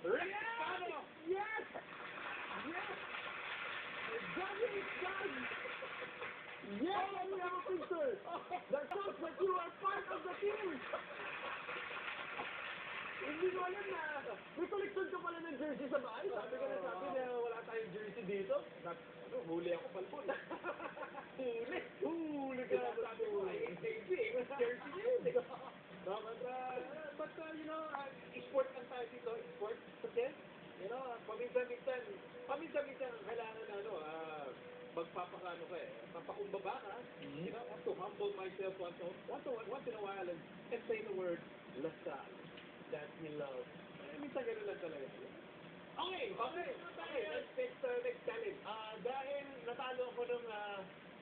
Rex Yes! Cano! Yes! Yes! Done is done! Yes, we have a picture! That shows that you are part of the team! Hindi ko alam na may collection ka pala ng jersey sa bahay. Sabi ka na wala tayong jersey dito. Huli ako palpon. Huli ka! Sabi ko, ay, jersey niya yun eh. No, but you know, sport lang tayo dito, sport. Okay? You know, paminsan-minsan, kailangan na, magpapakano ka eh, papakumbaba ka, you know, have to humble myself once in a while and say the word, Lasal, that we love. Minsan gano'n lang talaga. Okay, next challenge. Dahil natalo ako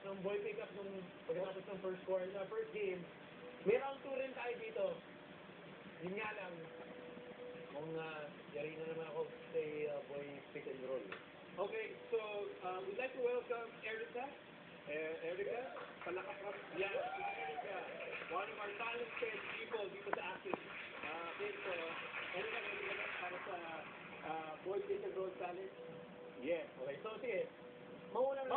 nung boy pickup nung pagkatapos ng first game, may round 2 rin tayo dito. Yun nga lang, kung yari na naman ako sa boy pick and roll. Okay, so we'd like to welcome Erica. Erica, palakap ka. Yeah, Erica, one of our talented people dito sa akin. Okay, so Erica, ready ka na para sa boy pick and roll challenge? Yes, okay. So, sige. Mauna na.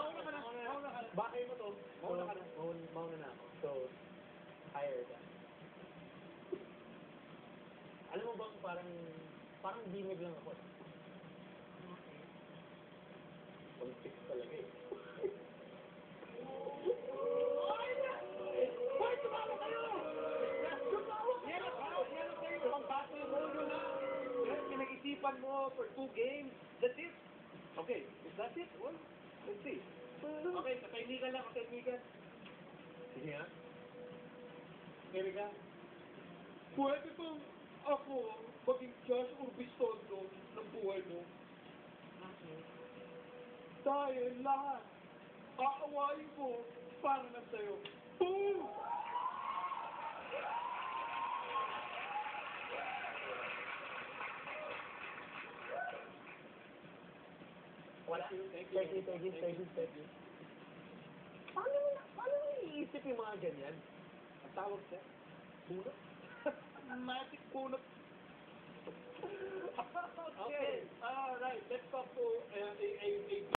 Bakay mo to. Mauna ka na. Mauna na ako. So, hire ka. Alam mo bang parang bimig lang ako. Pag-fix talaga eh. Hoy, tumawa kayo! Tumawa kayo! Yan ang kayo. Pang-battle mode nyo na. Yan, pinag-isipan mo for 2 games. That's it. Okay, is that it? Well, let's see. Okay, katahimikan lang, katahimikan. Sige nga. Erika, pwede bang ako maging Josh Urbistondo ng buhay mo? Dahil lahat, aawain ko para na sa'yo. Boom! Wala. Thank you. Paano mo naiisip yung mga ganyan? Ang tawag siya, bunot. Magic bunot. Okay, alright, let's talk to a